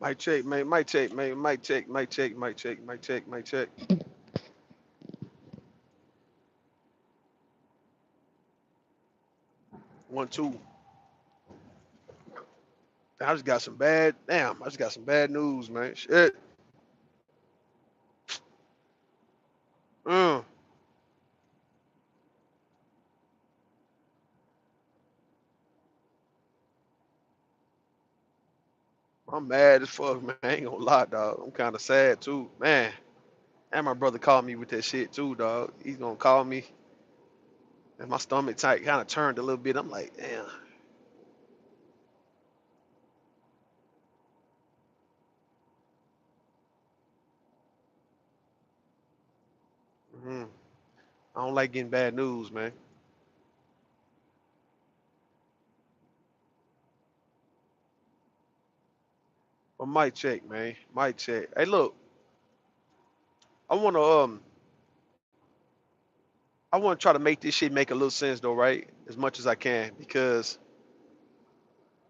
Mic check, man. Mic check, man. Mic check. Mic check. Mic check. Mic check. Mic check. 1, 2. I just got some bad. Damn, I just got some bad news, man. Shit. Mm, I'm mad as fuck, man. I ain't gonna lie, dog. I'm kind of sad too, man. And my brother called me with that shit too, dog. He's gonna call me, and my stomach tight kind of turned a little bit. I'm like, damn. Mm, I don't like getting bad news, man. But mic check, man. Mic check. Hey, look, I wanna I wanna try to make this shit make a little sense though, right? As much as I can, because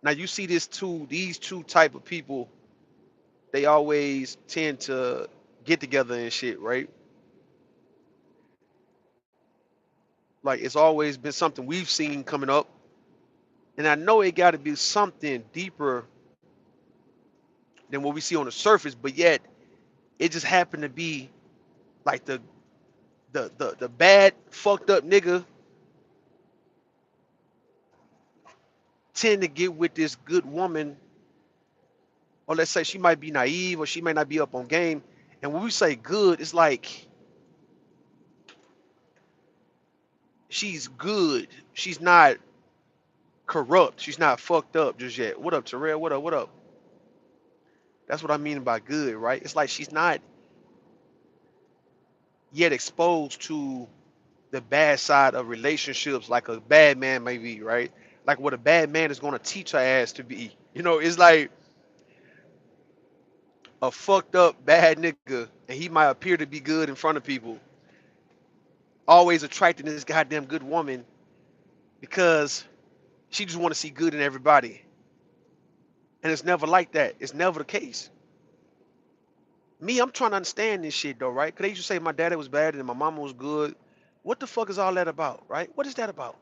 now you see these two type of people, they always tend to get together and shit, right? Like it's always been something we've seen coming up, and I know it got to be something deeper than what we see on the surface, but yet it just happened to be like the bad fucked up nigga tend to get with this good woman, or let's say she might be naive or she may not be up on game. And when we say good, it's like she's good. She's not corrupt. She's not fucked up just yet. What up, Terrell? What up? What up? That's what I mean by good, right? It's like she's not yet exposed to the bad side of relationships like a bad man may be, right? Like what a bad man is going to teach her ass to be. You know, it's like a fucked up bad nigga, and he might appear to be good in front of people, always attracting this goddamn good woman because she just want to see good in everybody. And it's never like that. It's never the case. Me, I'm trying to understand this shit though, right? Because they used to say my daddy was bad and my mama was good. What the fuck is all that about, right? What is that about?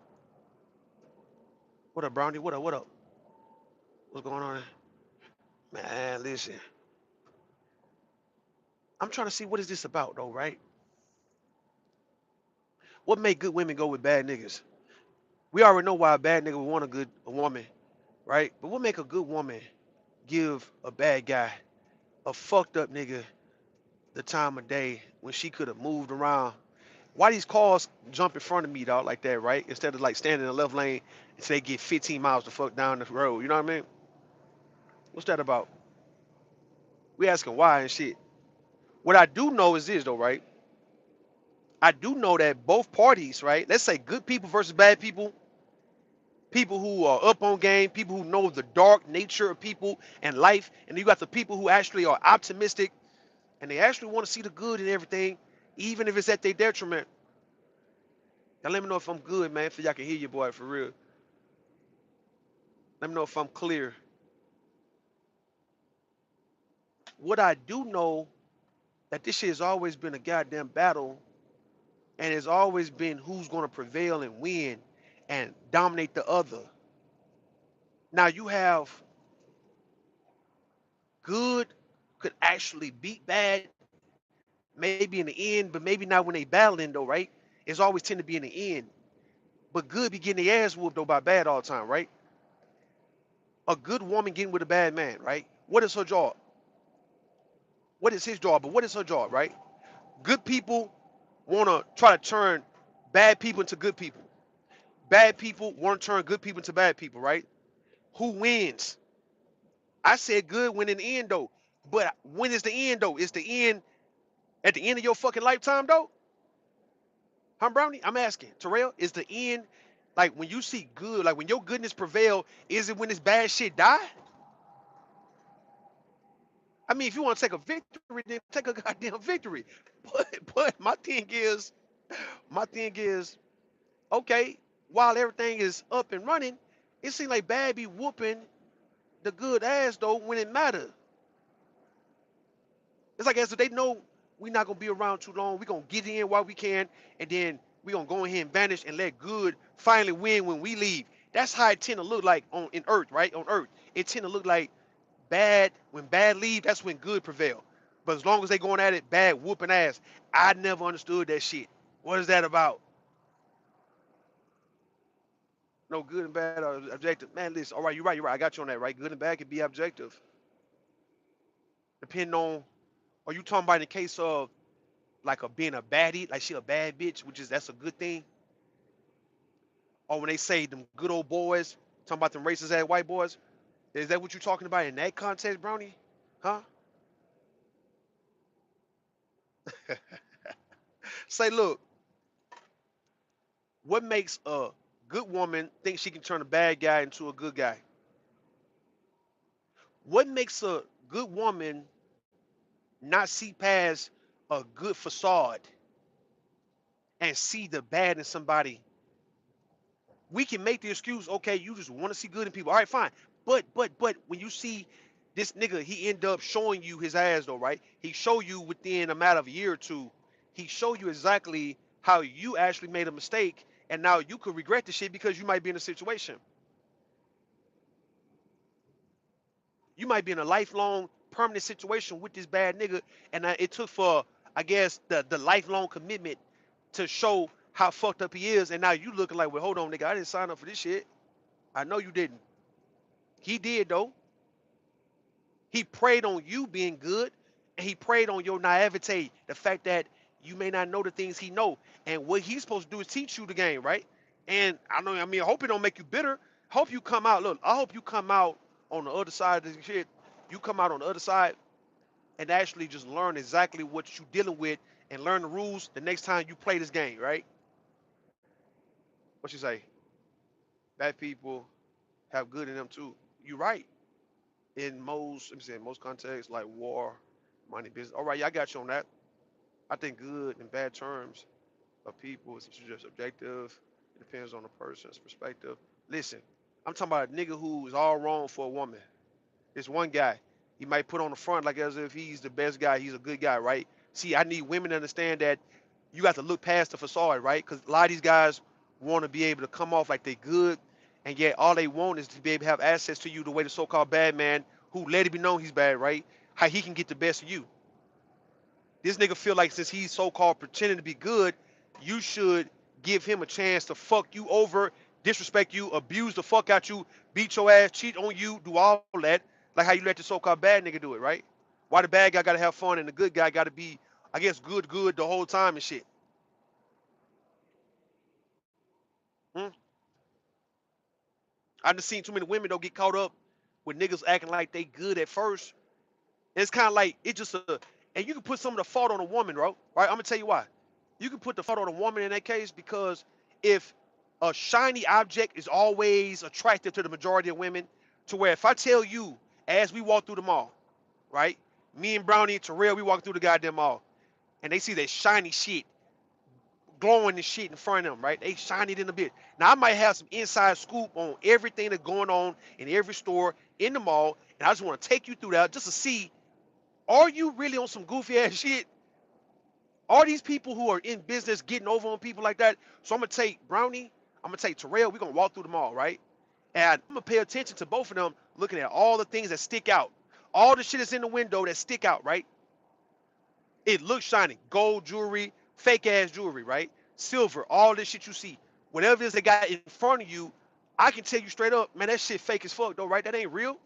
What up, Brownie? What up? What up? What's going on? Man, listen. I'm trying to see what is this about though, right? What make good women go with bad niggas? We already know why a bad nigga would want a woman, right? But what make a good woman give a bad guy, a fucked up nigga, the time of day when she could have moved around? Why these cars jump in front of me, dog, like that, right? Instead of like standing in the left lane and say get 15 miles the fuck down the road. You know what I mean? What's that about? We asking why and shit. What I do know is this though, right? I do know that both parties, right? Let's say good people versus bad people, people who are up on game, people who know the dark nature of people and life, and you got the people who actually are optimistic and they actually want to see the good in everything, even if it's at their detriment. Now let me know if I'm good, man, so y'all can hear your boy for real. Let me know if I'm clear. What I do know that this shit has always been a goddamn battle, and it's always been who's gonna prevail and win and dominate the other. Now you have good could actually beat bad, maybe in the end, but maybe not when they battling though, right? It's always tend to be in the end. But good be getting their ass whooped though by bad all the time, right? A good woman getting with a bad man, right? What is her job? What is his job? But what is her job, right? Good people want to try to turn bad people into good people. Bad people want to turn good people into bad people, right? Who wins? I said good win in the end though. But when is the end though? Is the end at the end of your fucking lifetime though? Huh, Brownie? I'm asking. Terrell, is the end like when you see good, like when your goodness prevail, is it when this bad shit die? I mean, if you want to take a victory, then take a goddamn victory. But my thing is, okay, while everything is up and running, it seems like bad be whooping the good ass though when it matters. It's like as if they know we're not gonna be around too long. We're gonna get in while we can, and then we're gonna go ahead and vanish and let good finally win when we leave. That's how it tend to look like on in Earth, right? On Earth, it tend to look like bad when bad leave. That's when good prevail. But as long as they going at it, bad whooping ass. I never understood that shit. What is that about? No, good and bad are objective. Man, listen. All right, you're right. You're right. I got you on that. Right, good and bad can be objective, depending on. Are you talking about in the case of like a being a baddie, like she a bad bitch, which is that's a good thing? Or when they say them good old boys, talking about them racist ass white boys, is that what you're talking about in that context, Brownie? Huh? Say, look, what makes a good woman think she can turn a bad guy into a good guy? What makes a good woman not see past a good facade and see the bad in somebody? We can make the excuse, okay, you just want to see good in people. All right, fine. But when you see this nigga, he end up showing you his ass though, right? He show you within a matter of a year or two, he show you exactly how you actually made a mistake, and now you could regret the shit because you might be in a situation. You might be in a lifelong permanent situation with this bad nigga, and it took for, I guess, the lifelong commitment to show how fucked up he is, and now you looking like, well, hold on, nigga, I didn't sign up for this shit. I know you didn't. He did though. He preyed on you being good, and he preyed on your naivete, the fact that you may not know the things he know. And what he's supposed to do is teach you the game, right? And I know, I mean, I hope it don't make you bitter. Hope you come out. Look, I hope you come out on the other side of this shit. You come out on the other side and actually just learn exactly what you're dealing with and learn the rules the next time you play this game, right? What you say? Bad people have good in them too. You're right. In most, let me say, in most contexts, like war, money, business. All right, yeah, I got you on that. I think good and bad terms of people is just objective. It depends on the person's perspective. Listen, I'm talking about a nigga who is all wrong for a woman. This one guy, he might put on the front like as if he's the best guy, he's a good guy, right? See, I need women to understand that you got to look past the facade, right? Because a lot of these guys want to be able to come off like they good, and yet all they want is to be able to have access to you the way the so-called bad man who let it be known he's bad, right? How he can get the best of you. This nigga feel like since he's so-called pretending to be good, you should give him a chance to fuck you over, disrespect you, abuse the fuck out you, beat your ass, cheat on you, do all that, like how you let the so-called bad nigga do it, right? Why the bad guy gotta have fun and the good guy gotta be, I guess, good the whole time and shit. Hmm? I done seen too many women don't get caught up with niggas acting like they good at first. And it's kind of like it just and you can put some of the fault on a woman, bro. Right? I'm gonna tell you why. You can put the fault on a woman in that case because if a shiny object is always attractive to the majority of women, to where if I tell you as we walk through the mall, right? Me and Brownie and Terrell, we walk through the goddamn mall, and they see that shiny shit glowing and shit in front of them, right? They shine it in a bit. Now I might have some inside scoop on everything that's going on in every store in the mall, and I just want to take you through that just to see, are you really on some goofy ass shit? Are these people who are in business getting over on people like that? So I'm gonna take Brownie, I'm gonna take Terrell, we're gonna walk through the mall, right? And I'm gonna pay attention to both of them, looking at all the things that stick out. All the shit that's in the window that stick out, right? It looks shiny. Gold jewelry, fake ass jewelry, right? Silver, all this shit you see. Whatever it is they got in front of you, I can tell you straight up, man, that shit fake as fuck though, right? That ain't real.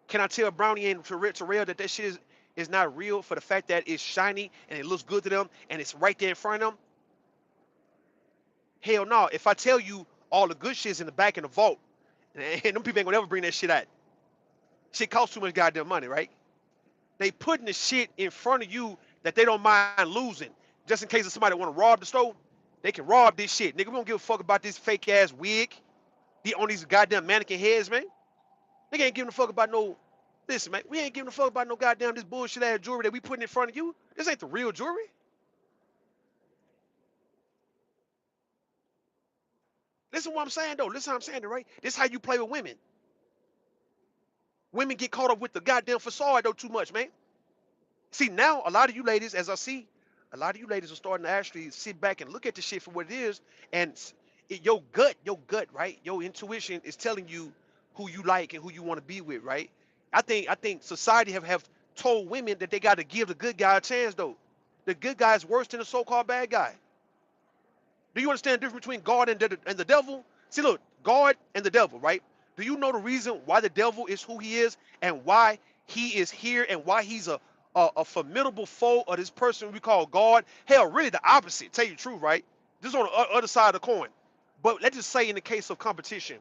Can I tell Brownie and Terrell that that shit is not real for the fact that it's shiny and it looks good to them and it's right there in front of them? Hell no. If I tell you all the good shit's in the back in the vault, and them people ain't gonna ever bring that shit out. Shit costs too much goddamn money, right? They putting the shit in front of you that they don't mind losing. Just in case of somebody want to rob the store, they can rob this shit. Nigga, we don't give a fuck about this fake ass wig. On these goddamn mannequin heads, man. Nigga ain't giving a fuck about no. Listen, man, we ain't giving a fuck about no goddamn this bullshit ass jewelry that we putting in front of you. This ain't the real jewelry. Listen what I'm saying though. Listen how I'm saying it, right? This is how you play with women. Women get caught up with the goddamn facade though too much, man. See, now a lot of you ladies, as I see, a lot of you ladies are starting to actually sit back and look at the shit for what it is, and your gut, right? Your intuition is telling you who you like and who you want to be with, right? I think society have told women that they got to give the good guy a chance, though. The good guy is worse than the so-called bad guy. Do you understand the difference between God and the devil? See, look, God and the devil, right? Do you know the reason why the devil is who he is and why he is here and why he's a formidable foe of this person we call God? Hell, really the opposite. Tell you the truth, right? This is on the other side of the coin. But let's just say in the case of competition,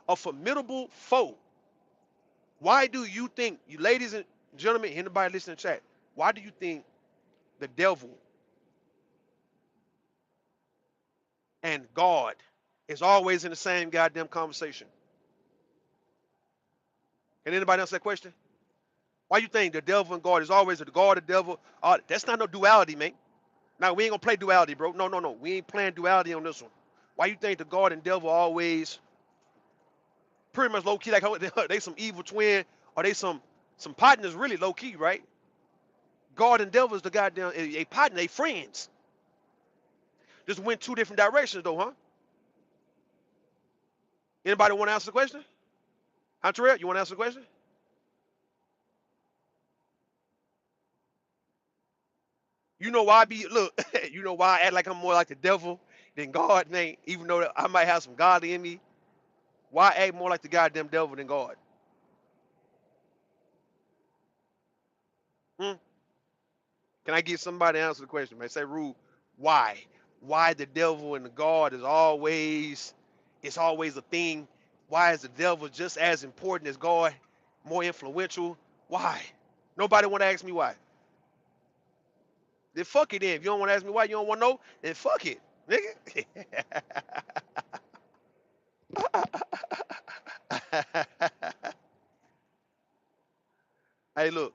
a formidable foe. Why do you think, you ladies and gentlemen, anybody listening to chat, why do you think the devil and God is always in the same goddamn conversation? Can anybody answer that question? Why you think the devil and God is always the God, the devil? That's not no duality, man. Now we ain't gonna play duality, bro. No, no, no. We ain't playing duality on this one. Why you think the God and devil always pretty much low key like they some evil twin or they some partners really low key, right? God and devil is the goddamn a partner, they friends. Just went two different directions though, huh? Anybody want to answer the question? Huh, Terrell? You want to answer the question? You know why I be look, you know why I act like I'm more like the devil than God, man, even though I might have some godly in me. Why I act more like the goddamn devil than God? Hmm? Can I get somebody to answer the question, man? Say, Rue, why? Why the devil and the God is always, it's always a thing? Why is the devil just as important as God, more influential? Why? Nobody want to ask me why. Then fuck it then. If you don't want to ask me why, you don't want to know, then fuck it, nigga. Hey, look,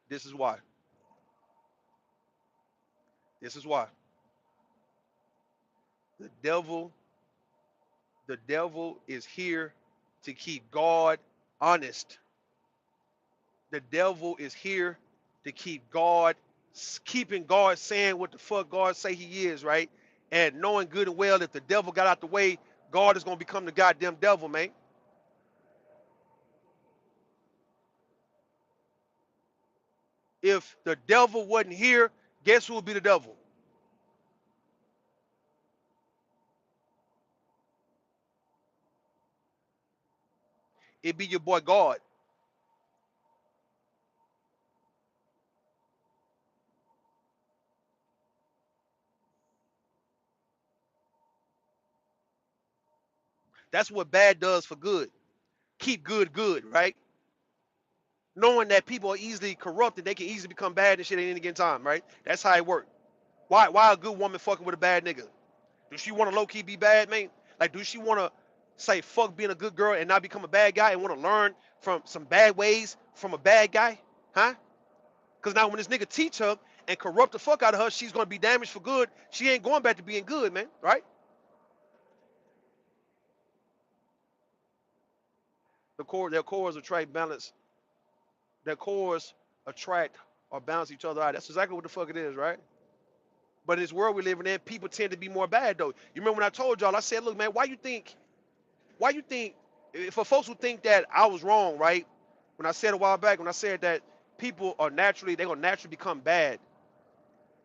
this is why. This is why. The devil, the devil is here to keep God honest. The devil is here to keep God, keeping God saying what the fuck God say he is, right? And knowing good and well if the devil got out the way, God is gonna become the goddamn devil, man. If the devil wasn't here, guess who would be the devil? It'd be your boy God. That's what bad does for good. Keep good good, right? Knowing that people are easily corrupted, they can easily become bad and shit at any given time, right? That's how it works. Why a good woman fucking with a bad nigga? Does she want to low key be bad, man? Like, do she want to say fuck being a good girl and not become a bad guy and want to learn from some bad ways from a bad guy? Huh? Because now when this nigga teach her and corrupt the fuck out of her, she's gonna be damaged for good. She ain't going back to being good, man. Right? Their cores attract balance. Their cores attract or balance each other out. That's exactly what the fuck it is, right? But in this world we living in, people tend to be more bad though. You remember when I told y'all? I said, look, man, why you think, for folks who think that I was wrong, right? When I said a while back, when I said that people are naturally, they're gonna naturally become bad.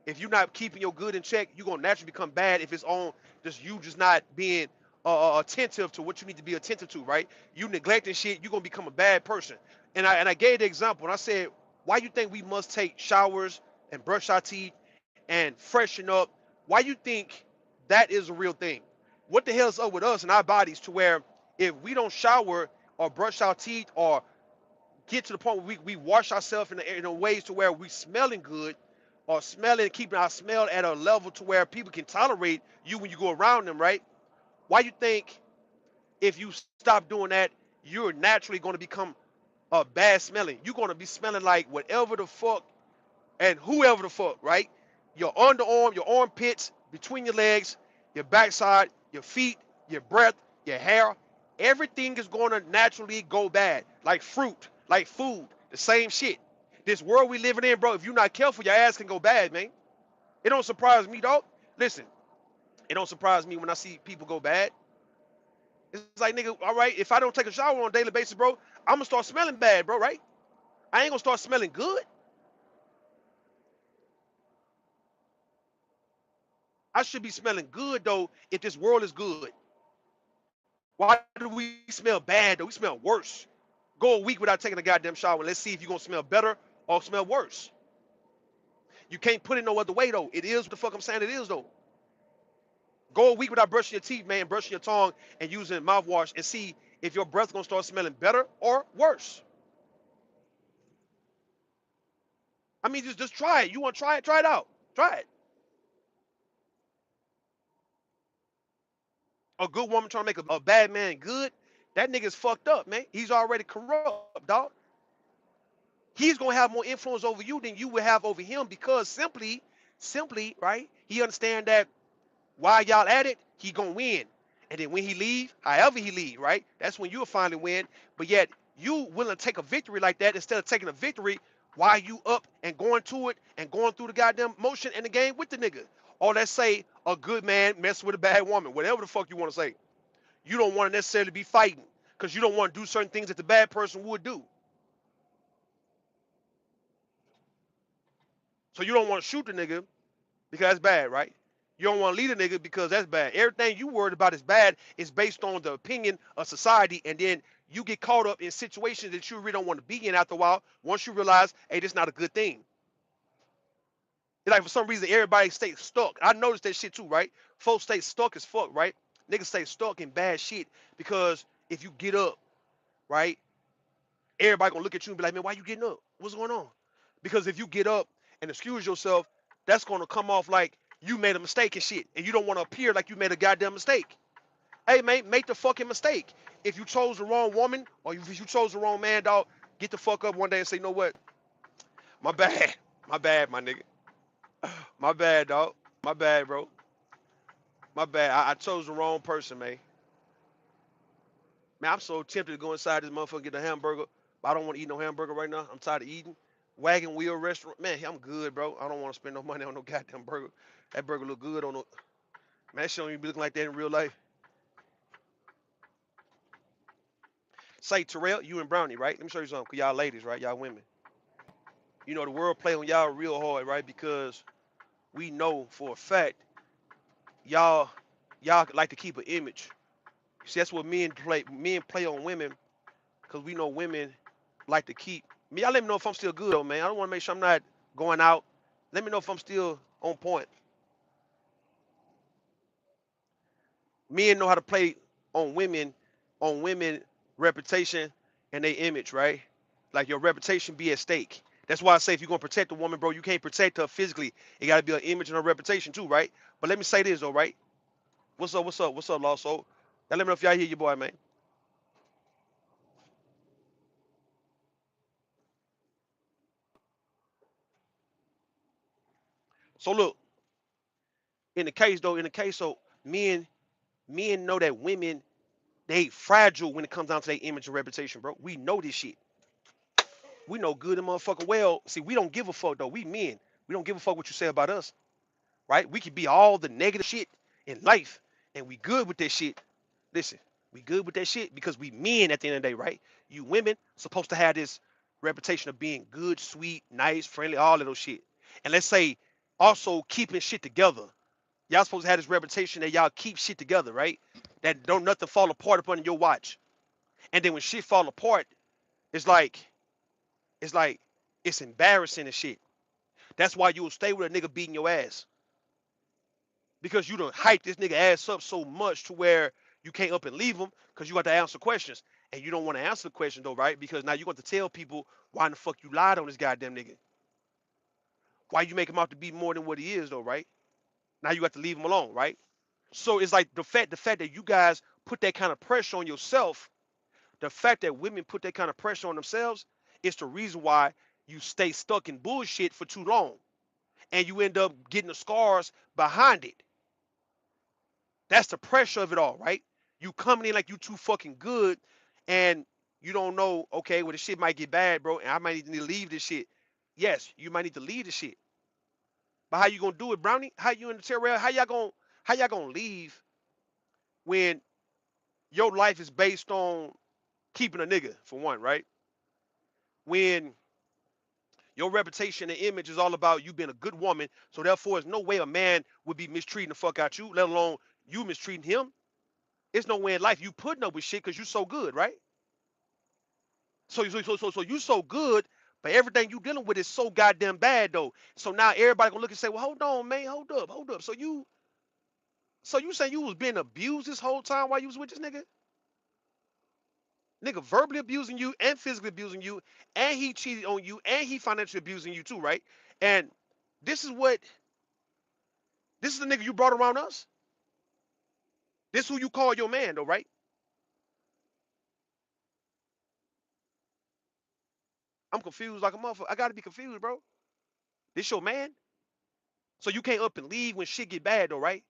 If you're not keeping your good in check, you're gonna naturally become bad if it's on just you just not being attentive to what you need to be attentive to, right? You neglecting shit, you're gonna become a bad person. And I gave the example and I said, why you think we must take showers and brush our teeth and freshen up? Why you think that is a real thing? What the hell's up with us and our bodies to where if we don't shower or brush our teeth or get to the point where we wash ourselves in a ways to where we smelling good or smelling, keeping our smell at a level to where people can tolerate you when you go around them, right? Why you think if you stop doing that, you're naturally going to become bad smelling? You're going to be smelling like whatever the fuck and whoever the fuck, right? Your underarm, your armpits, between your legs, your backside, your feet, your breath, your hair, everything is going to naturally go bad. Like fruit, like food, the same shit. This world we living in, bro, if you're not careful, your ass can go bad, man. It don't surprise me, dog. Listen, it don't surprise me when I see people go bad. It's like, nigga, all right, if I don't take a shower on a daily basis, bro, I'm gonna start smelling bad, bro, right? I ain't gonna start smelling good. I should be smelling good, though, if this world is good. Why do we smell bad, though? We smell worse. Go a week without taking a goddamn shower, and let's see if you're gonna smell better or smell worse. You can't put it no other way, though. It is what the fuck I'm saying it is, though. Go a week without brushing your teeth, man, brushing your tongue and using mouthwash and see if your breath's gonna start smelling better or worse. I mean, just try it. You want to try it? Try it out. Try it. A good woman trying to make a bad man good, that nigga's fucked up, man. He's already corrupt, dog. He's gonna have more influence over you than you will have over him because simply, right? He understand that while y'all at it, he gonna win. And then when he leave, however he leave, right? That's when you'll finally win. But yet you willing to take a victory like that instead of taking a victory while you up and going to it and going through the goddamn motion and the game with the nigga. Or let's say a good man mess with a bad woman, whatever the fuck you want to say. You don't want to necessarily be fighting because you don't want to do certain things that the bad person would do. So you don't want to shoot the nigga because that's bad, right? You don't want to lead a nigga because that's bad. Everything you worried about is bad is based on the opinion of society, and then you get caught up in situations that you really don't want to be in after a while. Once you realize, hey, this is not a good thing. It's like for some reason everybody stays stuck. I noticed that shit too, right? Folks stay stuck as fuck, right? Niggas stay stuck in bad shit because if you get up, right, everybody gonna look at you and be like, man, why you getting up? What's going on? Because if you get up and excuse yourself, that's gonna come off like you made a mistake and shit, and you don't want to appear like you made a goddamn mistake. Hey, man, make the fucking mistake. If you chose the wrong woman or if you chose the wrong man, dog, get the fuck up one day and say, you know what? My bad. My bad, my nigga. My bad, dog. My bad, bro. My bad. I chose the wrong person, man. Man, I'm so tempted to go inside this motherfucker and get a hamburger, but I don't want to eat no hamburger right now. I'm tired of eating. Wagon Wheel Restaurant. Man, I'm good, bro. I don't want to spend no money on no goddamn burger. That burger look good on no. Man, that shit don't even be looking like that in real life. Say, Terrell, you and Brownie, right? Let me show you something. Cause y'all ladies, right? Y'all women. You know, the world play on y'all real hard, right? Because we know for a fact y'all y'all like to keep an image. See, that's what men play on women because we know women like to keep. Y'all let me know if I'm still good though, man. I don't want to make sure I'm not going out. Let me know if I'm still on point. Men know how to play on women reputation and their image, right? Like your reputation be at stake. That's why I say if you're gonna protect a woman, bro, you can't protect her physically. It gotta be an image and her reputation too, right? But let me say this though, right? What's up? What's up? What's up, Lost Soul? Now let me know if y'all hear your boy, man. So look, in the case, so men know that women they fragile when it comes down to their image and reputation, bro. We know this shit. We know good and motherfucking well. See, we don't give a fuck though. We men. We don't give a fuck what you say about us, right? We could be all the negative shit in life, and we good with that shit. Listen, we good with that shit because we men at the end of the day, right? You women supposed to have this reputation of being good, sweet, nice, friendly, all of those shit. And let's say also keeping shit together. Y'all supposed to have this reputation that y'all keep shit together, right? That don't nothing fall apart up under your watch. And then when shit fall apart, it's like it's like it's embarrassing and shit. That's why you will stay with a nigga beating your ass because you done hype this nigga ass up so much to where you can't up and leave him because you got to answer questions and you don't want to answer the question though, right? Because now you got to tell people why in the fuck you lied on this goddamn nigga. Why you make him out to be more than what he is though, right? Now you got to leave him alone, right? So it's like the fact that you guys put that kind of pressure on yourself, the fact that women put that kind of pressure on themselves is the reason why you stay stuck in bullshit for too long and you end up getting the scars behind it. That's the pressure of it all, right? You coming in like you too fucking good and you don't know, okay, well, this shit might get bad, bro, and I might need to leave this shit. Yes, you might need to leave the shit. But how you gonna do it, Brownie? How you in the terror? How y'all gonna leave when your life is based on keeping a nigga, for one, right? When your reputation and image is all about you being a good woman, so therefore there's no way a man would be mistreating the fuck out you, let alone you mistreating him. It's no way in life you putting up with shit because you so good, right? So you so good, but everything you dealing with is so goddamn bad though. So now everybody gonna look and say, well, hold on, man, hold up. So you saying you was being abused this whole time while you was with this nigga? Nigga verbally abusing you and physically abusing you, and he cheated on you, and he financially abusing you too, right? And this is what this is the nigga you brought around us. This who you call your man though, right? I'm confused like a motherfucker. I gotta be confused, bro. This your man? So you can't up and leave when shit get bad though, right?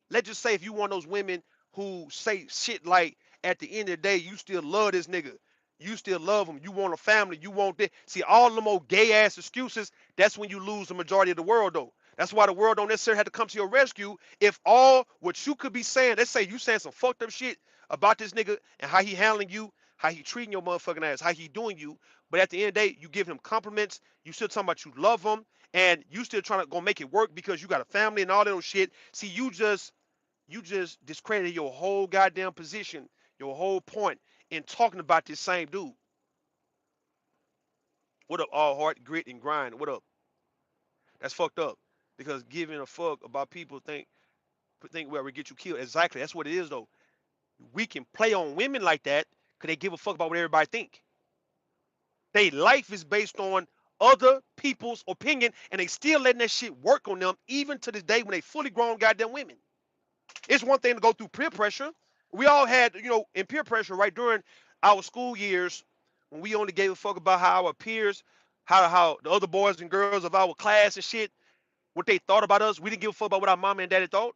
Let's just say if you one of those women who say shit like, at the end of the day, you still love this nigga. You still love him. You want a family. You want this. See, all them old gay ass excuses, that's when you lose the majority of the world, though. That's why the world don't necessarily have to come to your rescue. If all what you could be saying, let's say you saying some fucked up shit about this nigga and how he handling you, how he treating your motherfucking ass, how he doing you, but at the end of the day, you giving him compliments, you still talking about you love him, and you still trying to go make it work because you got a family and all that old shit. See, you just discredited your whole goddamn position, your whole point in talking about this same dude. What up, all heart, grit, and grind? What up? That's fucked up. Because giving a fuck about people think where we get you killed. Exactly. That's what it is though. We can play on women like that because they give a fuck about what everybody think. Their life is based on other people's opinion, and they still letting that shit work on them even to this day when they fully grown goddamn women. It's one thing to go through peer pressure. We all had, in peer pressure, right, during our school years when we only gave a fuck about how our peers, how the other boys and girls of our class and shit, what they thought about us. We didn't give a fuck about what our mama and daddy thought.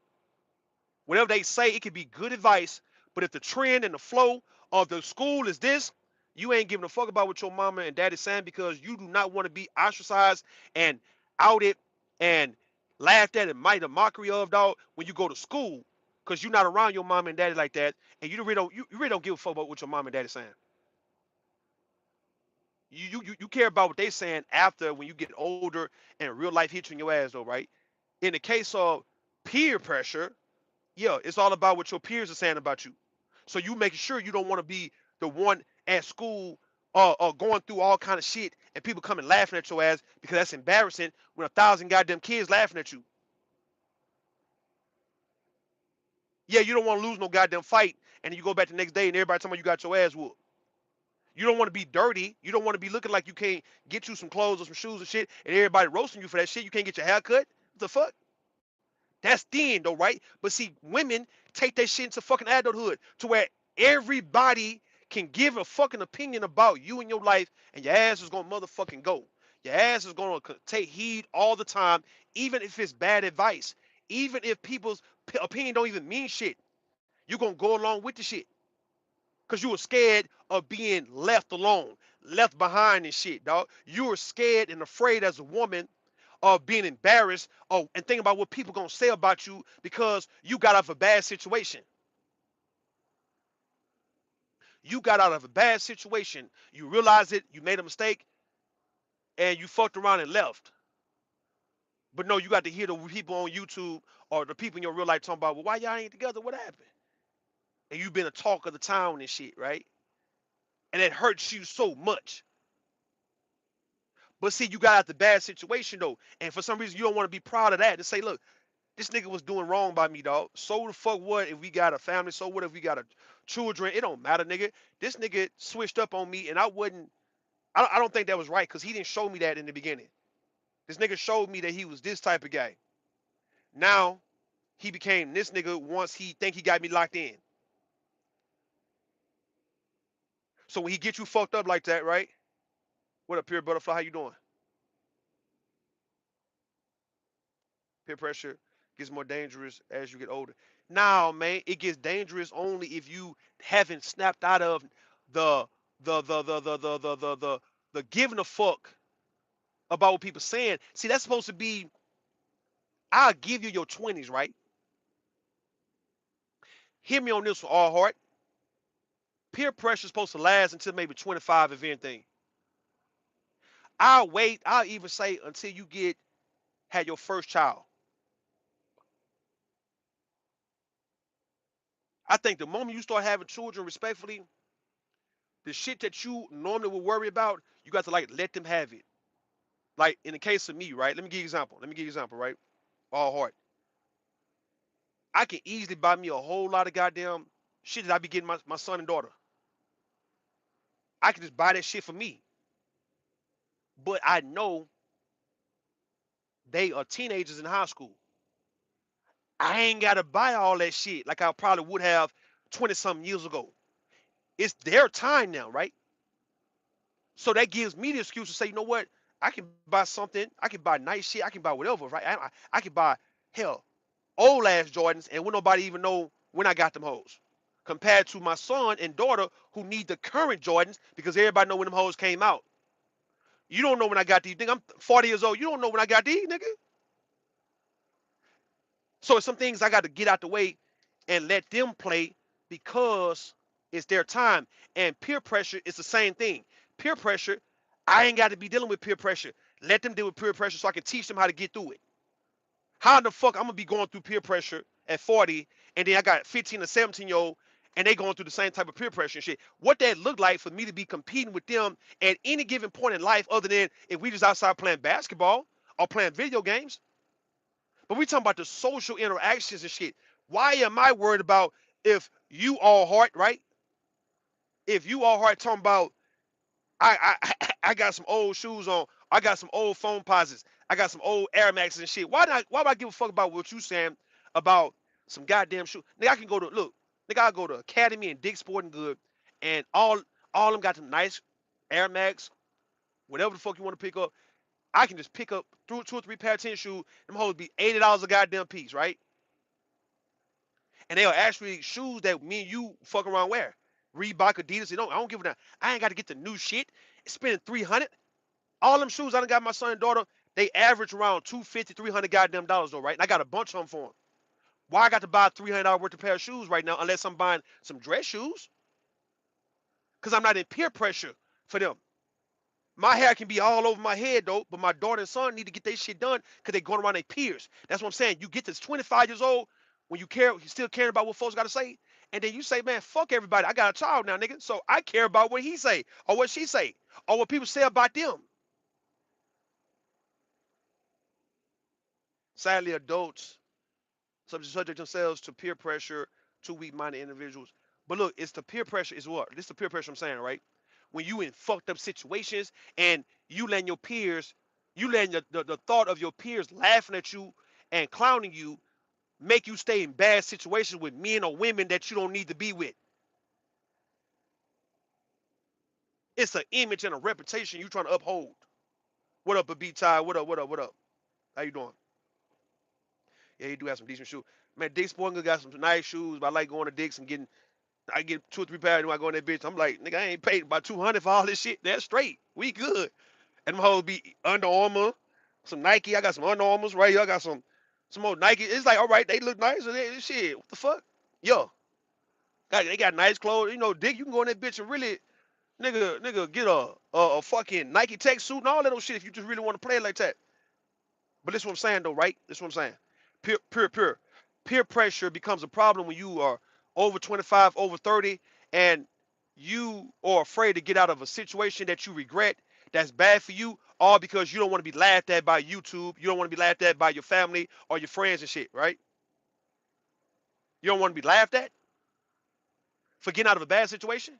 Whatever they say, it could be good advice, but if the trend and the flow of the school is this, you ain't giving a fuck about what your mama and daddy saying because you do not want to be ostracized and outed and laughed at and made a mockery of, dog, when you go to school because you're not around your mama and daddy like that, and you really don't give a fuck about what your mama and daddy saying. You care about what they saying after when you get older and real life hits you in your ass though, right? In the case of peer pressure, yeah, it's all about what your peers are saying about you. So you making sure you don't want to be the one at school going through all kind of shit and people coming laughing at your ass because that's embarrassing when 1,000 goddamn kids laughing at you. Yeah, you don't want to lose no goddamn fight and then you go back the next day and everybody talking about you got your ass whooped. You don't want to be dirty. You don't want to be looking like you can't get you some clothes or some shoes and shit and everybody roasting you for that shit. You can't get your hair cut. What the fuck? That's thin though, right? But see, women take that shit into fucking adulthood to where everybody can give a fucking opinion about you and your life, and your ass is gonna motherfucking go. Your ass is gonna take heed all the time, even if it's bad advice, even if people's opinion don't even mean shit. You're gonna go along with the shit because you were scared of being left alone, left behind and shit, dog. You were scared and afraid as a woman of being embarrassed and thinking about what people gonna say about you because you got out of a bad situation. You got out of a bad situation. You realized it, you made a mistake, and you fucked around and left. But no, you got to hear the people on YouTube or the people in your real life talking about, well, why y'all ain't together? What happened? And you've been a talk of the town and shit, right? And it hurts you so much. But see, you got out the bad situation though, and for some reason you don't want to be proud of that and say, look, this nigga was doing wrong by me, dog. So the fuck what if we got a family? So what if we got a children? It don't matter, nigga. This nigga switched up on me, and I wouldn't. I don't think that was right because he didn't show me that in the beginning. This nigga showed me that he was this type of guy. Now he became this nigga once he think he got me locked in. So when he get you fucked up like that, right? What up, Pure Butterfly? How you doing? Peer pressure gets more dangerous as you get older. Now, man, it gets dangerous only if you haven't snapped out of the the the the the the the the, the, the giving a fuck. about what people saying. See, that's supposed to be, I'll give you your 20s, right? Hear me on this one, all heart. Peer pressure is supposed to last until maybe 25, if anything. I'll wait, I'll even say until you had your first child. I think the moment you start having children, respectfully, the shit that you normally would worry about, you got to like let them have it. Like in the case of me, right? Let me give you an example. Let me give you an example, right? All heart. I can easily buy me a whole lot of goddamn shit that I be getting my son and daughter. I can just buy that shit for me. But I know they are teenagers in high school. I ain't gotta buy all that shit like I probably would have 20 something years ago. It's their time now, right? So that gives me the excuse to say, you know what? I can buy something. I can buy nice shit. I can buy whatever, right? I can buy, hell, old ass Jordans and would nobody even know when I got them hoes. Compared to my son and daughter who need the current Jordans because everybody know when them hoes came out. You don't know when I got these. Nigga, I'm 40 years old. You don't know when I got these, nigga. So it's some things I got to get out the way and let them play because it's their time. And peer pressure is the same thing. Peer pressure, I ain't got to be dealing with peer pressure. Let them deal with peer pressure so I can teach them how to get through it. How the fuck I'm gonna be going through peer pressure at 40 and then I got 15 or 17-year old and they going through the same type of peer pressure and shit. What that look like for me to be competing with them at any given point in life other than if we just outside playing basketball or playing video games. But we talking about the social interactions and shit. Why am I worried about if you all heart, right? If you all heart talking about I got some old shoes on, I got some old phone posits, I got some old Air Maxes and shit. Why would I give a fuck about what you saying about some goddamn shoes? Nigga, I can go to look, nigga, I go to Academy and Dick's Sporting Good and all them got some nice Air Max, whatever the fuck you want to pick up. I can just pick up through 2 or 3 pair of tennis shoes. Them hoes be $80 a goddamn piece, right? And they are actually shoes that me and you fuck around wear. Reebok, Adidas, I don't give a damn. I ain't got to get the new shit. Spending 300. All them shoes I done got my son and daughter, they average around 250, 300 goddamn dollars though, right? And I got a bunch of them for them. Why I got to buy $300 worth of pair of shoes right now unless I'm buying some dress shoes? Because I'm not in peer pressure for them. My hair can be all over my head though, but my daughter and son need to get their shit done because they going around their peers. That's what I'm saying. You get this 25 years old when you still caring about what folks got to say, and then you say, man, fuck everybody. I got a child now, nigga. So I care about what he say or what she say or what people say about them. Sadly, adults subject themselves to peer pressure to weak-minded individuals. But look, it's the peer pressure is what? This is the peer pressure I'm saying, right? When you in fucked up situations and you letting your peers, you letting the thought of your peers laughing at you and clowning you make you stay in bad situations with men or women that you don't need to be with. It's an image and a reputation you trying to uphold. What up, B Ty? What up? What up? What up? How you doing? Yeah, he do have some decent shoes. Man, Dick's Sporting Goods got some nice shoes, but I like going to Dick's and getting I get 2 or 3 pairs when I go in that bitch. I'm like, nigga, I ain't paid about 200 for all this shit. That's straight. We good. And them hoes be Under Armour, some Nike. I got some Under Armours right here. I got some more Nike. It's like, all right, they look nice. And shit, what the fuck? Yo, they got nice clothes. Dick, you can go in that bitch and really, nigga, get a fucking Nike tech suit and all that old shit if you just really want to play it like that. But this is what I'm saying though, right? This is what I'm saying. Peer pressure becomes a problem when you are over 25, over 30, and you are afraid to get out of a situation that you regret that's bad for you, all because you don't want to be laughed at by YouTube. You don't want to be laughed at by your family or your friends and shit, right? You don't want to be laughed at for getting out of a bad situation.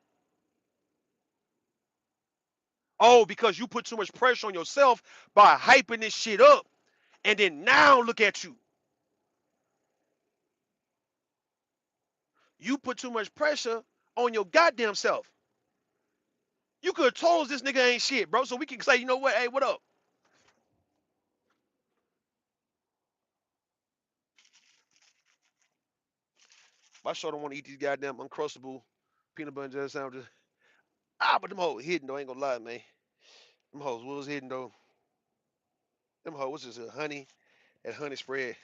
Oh, because you put too much pressure on yourself by hyping this shit up, and then now look at you. You put too much pressure on your goddamn self. You could have told us this nigga ain't shit, bro. So we can say, you know what? Hey, what up? I sure don't want to eat these goddamn uncrustable peanut butter and jelly sandwiches. But them hoes hidden though. I ain't gonna lie, man. Them hoes was hidden though. Them hoes, what's this? Honey, that honey spread.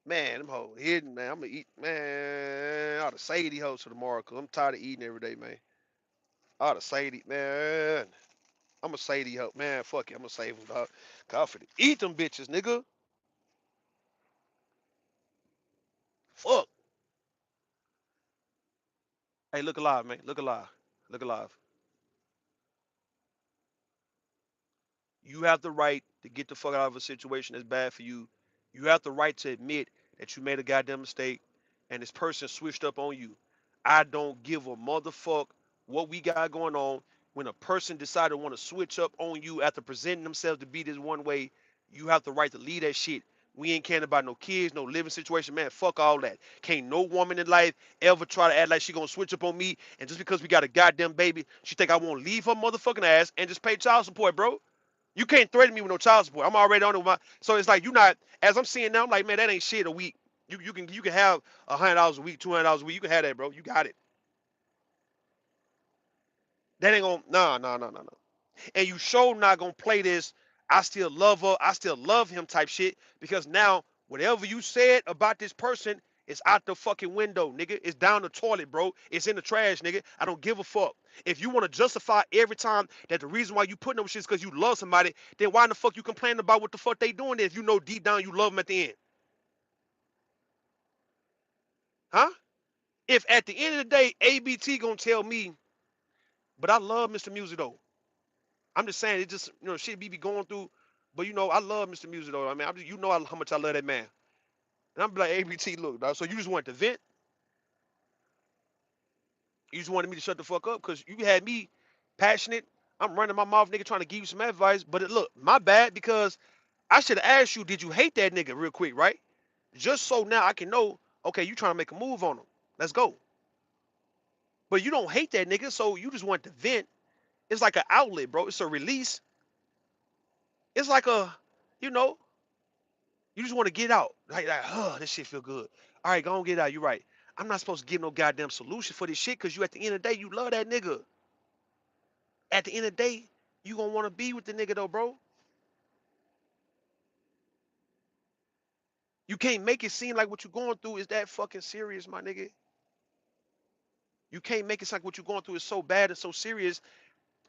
Man, them hoes hidden, man. I'm gonna eat, man. I ought to save these hoes for tomorrow, cause I'm tired of eating every day, man. I ought to save these, man. I'm gonna save these hoes, man. Fuck it, I'm gonna save them, dog. Cause I'm finna eat them bitches, nigga. Fuck. Hey, look alive, man. Look alive. Look alive. You have the right to get the fuck out of a situation that's bad for you. You have the right to admit that you made a goddamn mistake and this person switched up on you. I don't give a motherfuck what we got going on. When a person decided to want to switch up on you after presenting themselves to be this one way, you have the right to leave that shit. We ain't caring about no kids, no living situation, man. Fuck all that. Can't no woman in life ever try to act like she gonna switch up on me, and just because we got a goddamn baby, she think I won't leave her motherfucking ass and just pay child support, bro. You can't threaten me with no child support. I'm already on it with my. So it's like you not. As I'm seeing now, I'm like, man, that ain't shit a week. You can have $100 a week, $200 a week. You can have that, bro. You got it. That ain't gonna. Nah, nah, nah, nah, nah. And you sure not gonna play this. I still love her. I still love him type shit because now whatever you said about this person is out the fucking window, nigga. It's down the toilet, bro. It's in the trash, nigga. I don't give a fuck. If you want to justify every time that the reason why you putting up shit is because you love somebody, then why in the fuck you complaining about what the fuck they doing if you know deep down you love them at the end? Huh? If at the end of the day, ABT gonna tell me, but I love Mr. Music though. I'm just saying it just shit be going through, but I love Mr. Music though. I mean, I'm just, how much I love that man. And I'm like, ABT, look, dog. So you just wanted to vent? You just wanted me to shut the fuck up because you had me passionate. I'm running my mouth, nigga, trying to give you some advice. But look, my bad because I should have asked you, did you hate that nigga real quick, right? Just so now I can know, okay, you trying to make a move on him. Let's go. But you don't hate that nigga, so you just want to vent. It's like an outlet, bro. It's a release. It's like you know, you just want to get out. This shit feel good. All right, go on, get out. You're right. I'm not supposed to give no goddamn solution for this shit because you at the end of the day, you love that nigga. At the end of the day, you gonna want to be with the nigga though, bro. You can't make it seem like what you're going through is that fucking serious, my nigga. You can't make it seem like what you're going through is so bad and so serious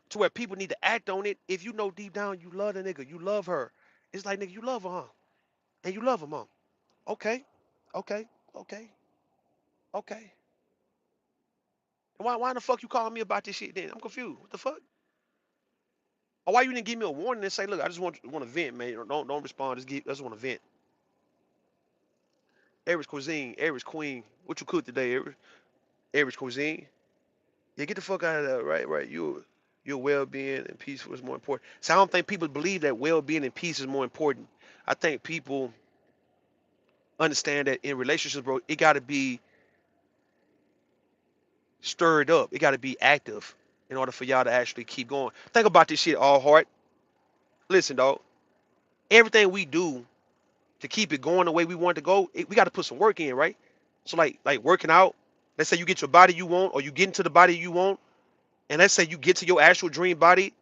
to where people need to act on it. If you know deep down you love the nigga, you love her. It's like, nigga, you love her, huh? And you love him, huh? Okay, okay, okay, okay. And why the fuck you calling me about this shit then? I'm confused. What the fuck? Or why you didn't give me a warning and say, look, I just want to vent, man. Don't respond. I just want to vent. Average cuisine, average queen. What you cook today, average cuisine? Yeah, get the fuck out of that. Right, right. Your well-being and peace is more important. So I don't think people believe that well-being and peace is more important. I think people understand that in relationships, bro, it got to be stirred up. It got to be active in order for y'all to actually keep going. Think about this shit, all heart. Listen, dog. Everything we do to keep it going the way we want it to go, we got to put some work in, right? So like working out. Let's say you get your body you want, or you get into the body you want, and let's say you get to your actual dream body,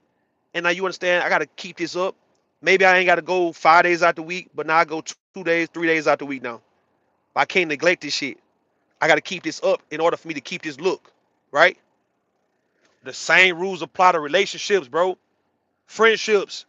and now you understand I got to keep this up. Maybe I ain't got to go 5 days out the week, but now I go 2 days, 3 days out the week now. I can't neglect this shit. I got to keep this up in order for me to keep this look, right? The same rules apply to relationships, bro. Friendships.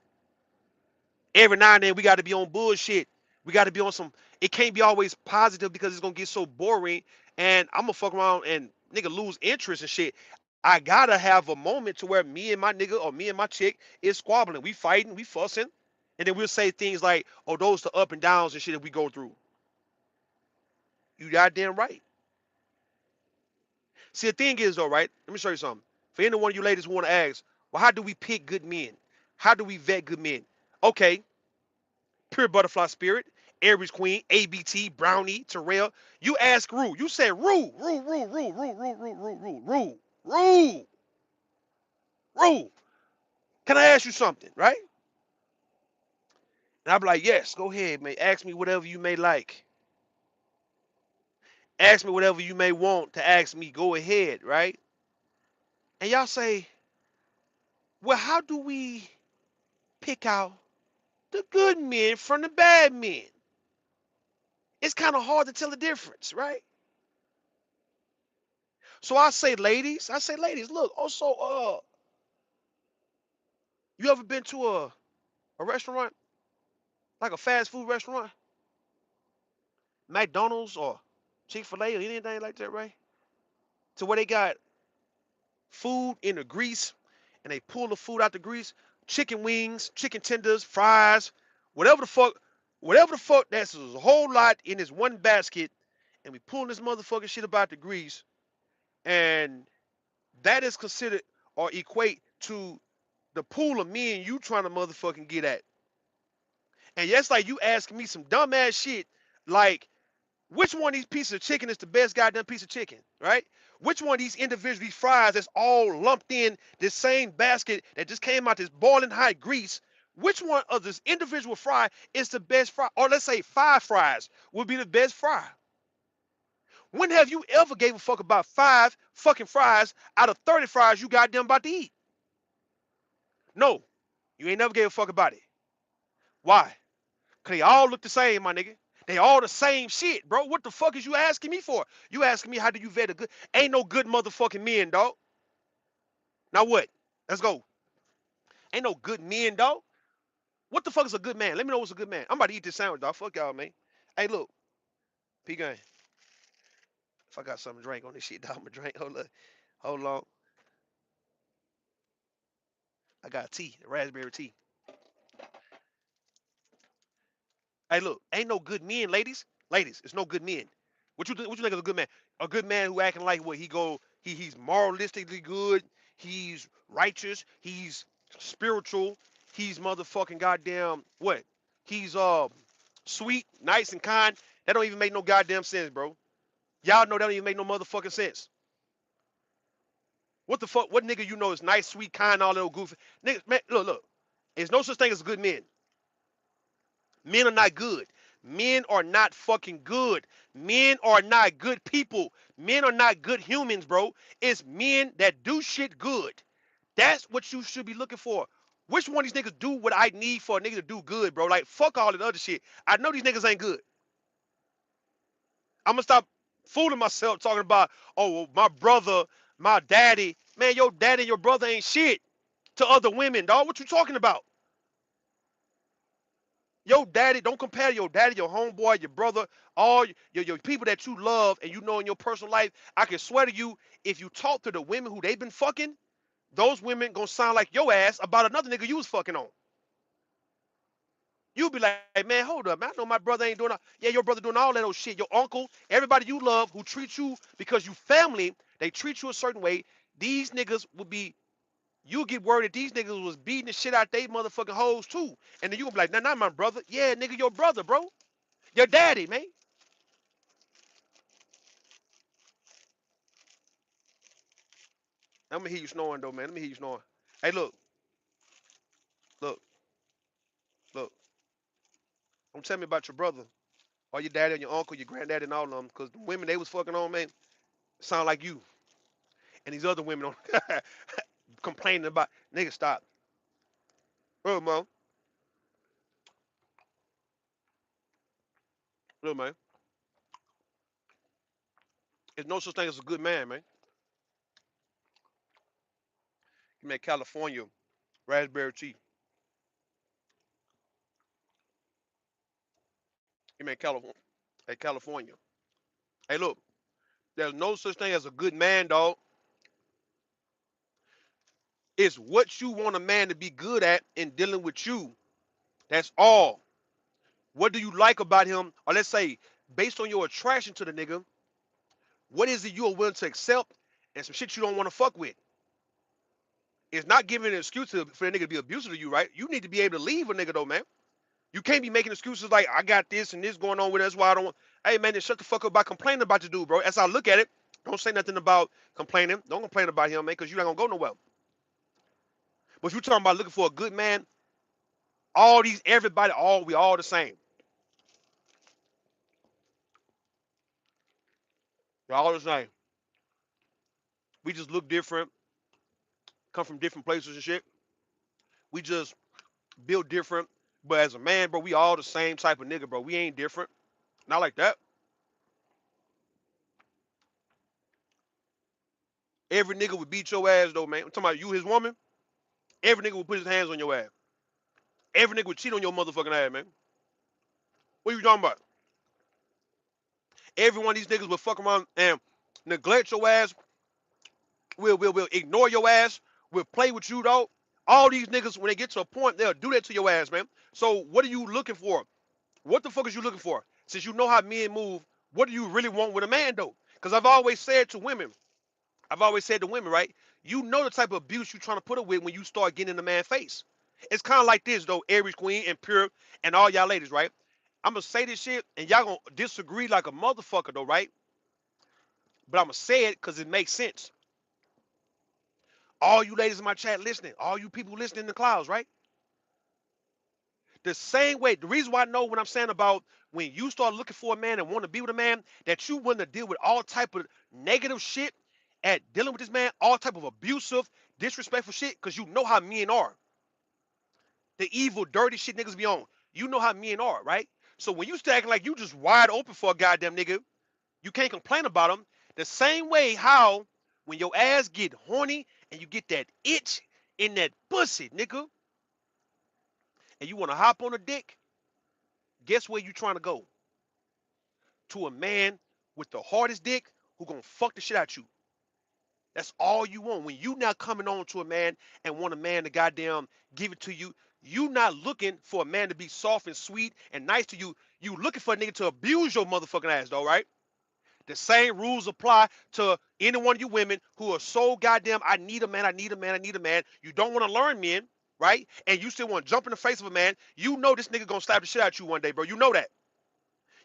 Every now and then we got to be on bullshit. We got to be on some. It can't be always positive because it's gonna get so boring, and I'm gonna fuck around and nigga lose interest and shit. I gotta have a moment to where me and my nigga or me and my chick is squabbling. We fighting, we fussing, and then we'll say things like, "Oh, those the up and downs and shit that we go through." You goddamn right. See, the thing is though, right? Let me show you something. For any one of you ladies who want to ask, well, how do we pick good men? How do we vet good men? Okay, Pure Butterfly Spirit, Aries Queen, ABT, Brownie, Terrell. You ask Rue. You said Rue, Rue, Rue, Rue, Rue, Rue, Rue, Rue, Rue, Rue, Rue, Rue. Can I ask you something, right? And I'll be like, yes, go ahead, man. Ask me whatever you may like. Ask me whatever you may want to ask me. Go ahead, right? And y'all say, well, how do we pick out the good men from the bad men. It's kind of hard to tell the difference, right? So I say, ladies, look, also, you ever been to a restaurant, like a fast food restaurant, McDonald's or Chick-fil-A or anything like that, right? To where they got food in the grease and they pull the food out the grease, chicken wings, chicken tenders, fries, whatever the fuck, whatever the fuck, that's a whole lot in this one basket, and we pulling this motherfucking shit about the grease, and that is considered or equate to the pool of men you trying to motherfucking get at. And yes, like you asking me some dumbass shit, like which one of these pieces of chicken is the best goddamn piece of chicken, right? Which one of these individual these fries that's all lumped in this same basket that just came out this boiling hot grease? Which one of this individual fry is the best fry? Or let's say 5 fries would be the best fry. When have you ever gave a fuck about 5 fucking fries out of 30 fries you goddamn about to eat? No, you ain't never gave a fuck about it. Why? Cause they all look the same, my nigga. They all the same shit, bro. What the fuck is you asking me for? You asking me how do you vet a good? Ain't no good motherfucking men, dog. Now what? Let's go. Ain't no good men, dog. What the fuck is a good man? Let me know what's a good man. I'm about to eat this sandwich, dog. Fuck y'all, man. Hey, look, P Gun. If I got something to drink on this shit, dog, I'ma drink. Hold on. I got tea, raspberry tea. Hey, look, ain't no good men, ladies. Ladies, it's no good men. What you think of a good man? A good man who acting like what he's moralistically good, he's righteous, he's spiritual, he's motherfucking goddamn what? He's sweet, nice and kind. That don't even make no goddamn sense, bro. Y'all know that don't even make no motherfucking sense. What the fuck? What nigga you know is nice, sweet, kind, all little goofy? Nigga, man, look. There's no such thing as good men. Men are not good. Men are not fucking good. Men are not good people. Men are not good humans, bro. It's men that do shit good. That's what you should be looking for. Which one of these niggas do what I need for a nigga to do good, bro? Like, fuck all that other shit. I know these niggas ain't good. I'm gonna stop fooling myself talking about, oh, well, my brother, my daddy. Man, your daddy and your brother ain't shit to other women, dog. What you talking about? Your daddy, don't compare your daddy, your homeboy, your brother, all your people that you love and you know in your personal life. I can swear to you, if you talk to the women who they been fucking, those women gonna sound like your ass about another nigga you was fucking on. You'll be like, man, hold up, man. I know my brother ain't doing all. Yeah, your brother doing all that old shit. Your uncle, everybody you love who treats you because you family, they treat you a certain way. These niggas will be, you get word that these niggas was beating the shit out they motherfucking hoes too. And then you gonna be like, nah, not my brother. Yeah, nigga, your brother, bro. Your daddy, man. I'm gonna hear you snoring though, man. Let me hear you snoring. Hey, look, look. Don't tell me about your brother or your daddy and your uncle, your granddaddy and all of them, because the women they was fucking on, man, sound like you. And these other women on complaining about nigga stop. Look, man. Look, man. There's no such thing as a good man, man. You make California raspberry tea. You make California. Hey, California. Hey, look. There's no such thing as a good man, dog. It's what you want a man to be good at in dealing with you. That's all. What do you like about him? Or let's say, based on your attraction to the nigga, what is it you are willing to accept and some shit you don't want to fuck with? It's not giving an excuse for a nigga to be abusive to you, right? You need to be able to leave a nigga though, man. You can't be making excuses like I got this and this going on with us. That's why I don't want. Hey man, then shut the fuck up about complaining about your dude, bro. As I look at it, don't say nothing about complaining. Don't complain about him, man, because you're not gonna go nowhere. But if you talking about looking for a good man, all these everybody, all we all the same. We're all the same. We just look different, come from different places and shit. We just build different, But as a man, bro, we all the same type of nigga, bro. We ain't different. Not like that. Every nigga would beat your ass though, man. I'm talking about you, his woman. Every nigga would put his hands on your ass. Every nigga would cheat on your motherfucking ass, man. What are you talking about? Every one of these niggas will fuck around and neglect your ass, will ignore your ass, will play with you, though. All these niggas, when they get to a point, they'll do that to your ass, man. So what are you looking for? What the fuck is you looking for? Since you know how men move, what do you really want with a man, though? Because I've always said to women, right? You know the type of abuse you're trying to put up with when you start getting in the man's face. It's kind of like this, though, Aries Queen and Pure and all y'all ladies, right? I'm going to say this shit, and y'all going to disagree like a motherfucker, though, right? But I'm going to say it because it makes sense. All you ladies in my chat listening, all you people listening in the clouds, right? The same way, the reason why I know what I'm saying about when you start looking for a man and want to be with a man, that you want to deal with all type of negative shit at dealing with this man, all type of abusive, disrespectful shit, because you know how men are. The evil, dirty shit niggas be on. You know how men are, right? So when you start acting like you just wide open for a goddamn nigga, you can't complain about him. The same way how when your ass get horny and you get that itch in that pussy, nigga, and you want to hop on a dick, guess where you trying to go? To a man with the hardest dick who gonna fuck the shit out you. That's all you want. When you not coming on to a man and want a man to goddamn give it to you, you not looking for a man to be soft and sweet and nice to you. You looking for a nigga to abuse your motherfucking ass, though, right? The same rules apply to any one of you women who are so goddamn, I need a man, I need a man, I need a man. You don't want to learn men, right? And you still want to jump in the face of a man. You know this nigga gonna slap the shit out you one day, bro. You know that.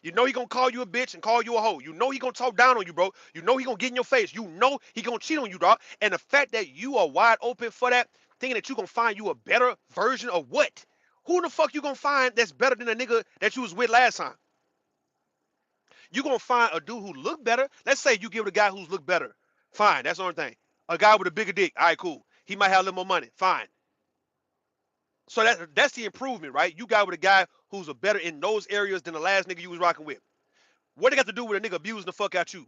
You know he gonna call you a bitch and call you a hoe. You know he gonna talk down on you, bro. You know he gonna get in your face. You know he gonna cheat on you, dog. And the fact that you are wide open for that, thinking that you gonna find you a better version of what? Who the fuck you gonna find that's better than the nigga that you was with last time? You gonna find a dude who look better. Let's say you give it a guy who's look better. Fine, that's the only thing. A guy with a bigger dick. All right, cool. He might have a little more money. Fine. So that's the improvement, right? You got with a guy who's a better in those areas than the last nigga you was rocking with. What they got to do with a nigga abusing the fuck out you?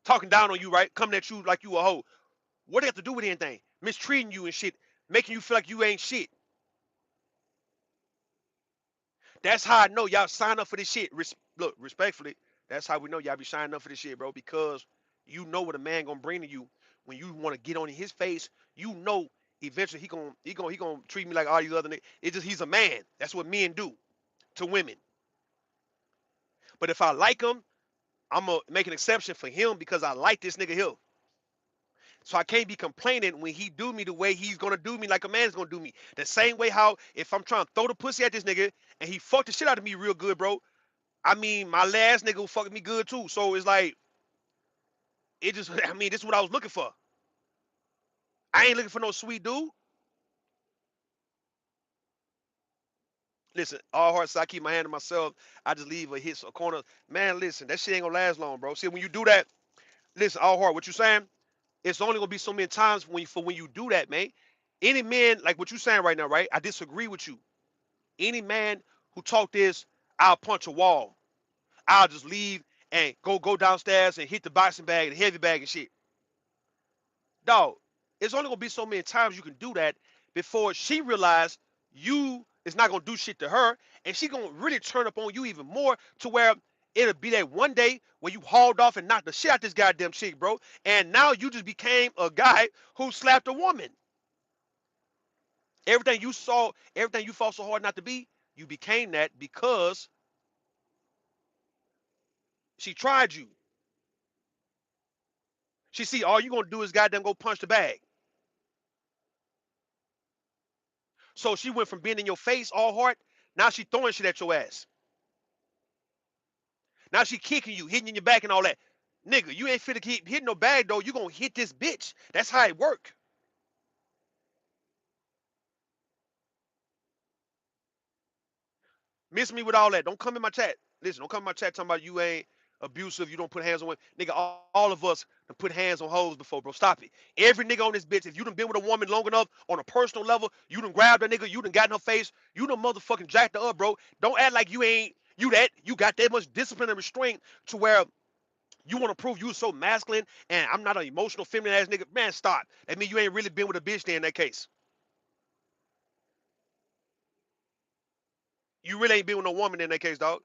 Talking down on you, right? Coming at you like you a hoe. What they got to do with anything? Mistreating you and shit. Making you feel like you ain't shit. That's how I know y'all sign up for this shit. Look, respectfully, that's how we know y'all be signing up for this shit, bro. Because you know what a man gonna bring to you when you want to get on his face. You know, eventually he gonna treat me like all these other niggas. It's just he's a man. That's what men do to women. But if I like him, I'm gonna make an exception for him because I like this nigga here. So I can't be complaining when he do me the way he's gonna do me, like a man's gonna do me. The same way how if I'm trying to throw the pussy at this nigga and he fucked the shit out of me real good, bro. I mean, my last nigga fucked me good too. So it's like it just. I mean, this is what I was looking for. I ain't looking for no sweet dude. Listen, all hearts, I keep my hand to myself. I just leave a hit a corner. Man, listen, that shit ain't gonna last long, bro. See, when you do that, listen, all heart, what you saying? It's only gonna be so many times when you do that, man. Any man like what you saying right now, right? I disagree with you. Any man who talk this, I'll punch a wall. I'll just leave and go downstairs and hit the boxing bag, the heavy bag and shit. Dog, it's only gonna be so many times you can do that before she realize you is not gonna do shit to her, and she gonna really turn up on you even more to where it'll be that one day where you hauled off and knocked the shit out this goddamn chick, bro, and now you just became a guy who slapped a woman. Everything you saw, everything you fought so hard not to be, you became that because she tried you. She see all you gonna do is goddamn go punch the bag. So she went from being in your face all hard, now she throwing shit at your ass. Now she kicking you, hitting you in your back and all that. Nigga, you ain't fit to keep hitting no bag though. You gonna hit this bitch. That's how it work. Miss me with all that. Don't come in my chat. Listen, don't come in my chat talking about you ain't. abusive. You don't put hands on women. Nigga, all of us done put hands on hoes before, bro. Stop it. Every nigga on this bitch, if you done been with a woman long enough on a personal level, you done grabbed a nigga, you done got in her face, you done motherfucking jacked her up, bro. Don't act like you got that much discipline and restraint to where you want to prove you so masculine and I'm not an emotional feminine ass nigga. Man, stop. That mean you ain't really been with a bitch there in that case. You really ain't been with no woman in that case, dog.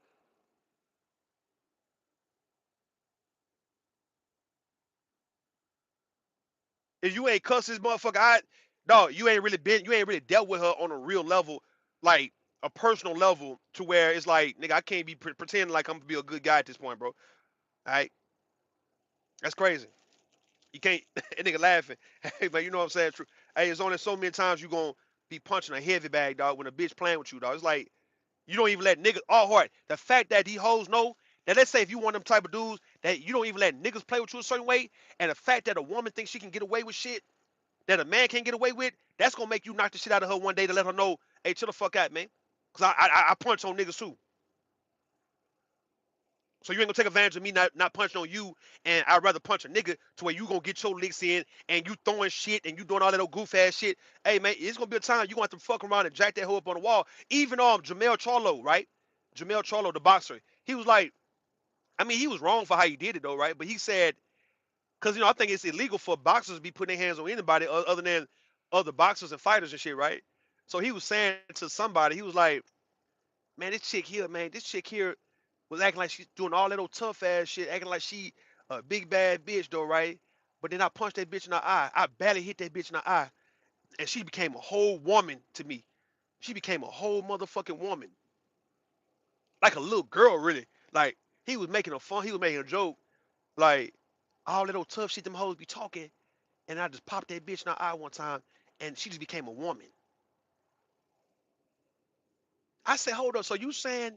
If you ain't cussed this motherfucker out, dog, you ain't really dealt with her on a real level, like a personal level, to where it's like, nigga, I can't be pretending like I'm gonna be a good guy at this point, bro. All right, that's crazy. You can't, that nigga laughing. Hey, man, you know what I'm saying? True. Hey, it's only so many times you gonna be punching a heavy bag, dog, when a bitch playing with you, dog. It's like you don't even let niggas. All heart. The fact that these hoes know that, let's say if you one of them type of dudes that you don't even let niggas play with you a certain way, and the fact that a woman thinks she can get away with shit that a man can't get away with, that's gonna make you knock the shit out of her one day to let her know, hey, chill the fuck out, man. Cause I punch on niggas too. So you ain't gonna take advantage of me not punching on you, and I'd rather punch a nigga to where you gonna get your licks in and you throwing shit and you doing all that old goof ass shit. Hey man, it's gonna be a time you gonna have to fuck around and jack that hoe up on the wall. Even Jamel Charlo, right? Jamel Charlo, the boxer, he was like, I mean, he was wrong for how he did it though, right? But he said, because I think it's illegal for boxers to be putting their hands on anybody other than other boxers and fighters and shit, right? So he was saying to somebody, he was like, man, this chick here was acting like she's doing all that old tough ass shit, acting like she a big bad bitch though, right? But then I punched that bitch in the eye. I barely hit that bitch in the eye, and she became a whole woman to me. She became a whole motherfucking woman, like a little girl, really. Like he was making a fun, he was making a joke, like all that old tough shit them hoes be talking, and I just popped that bitch in the eye one time, and she just became a woman. I said, hold up, so you saying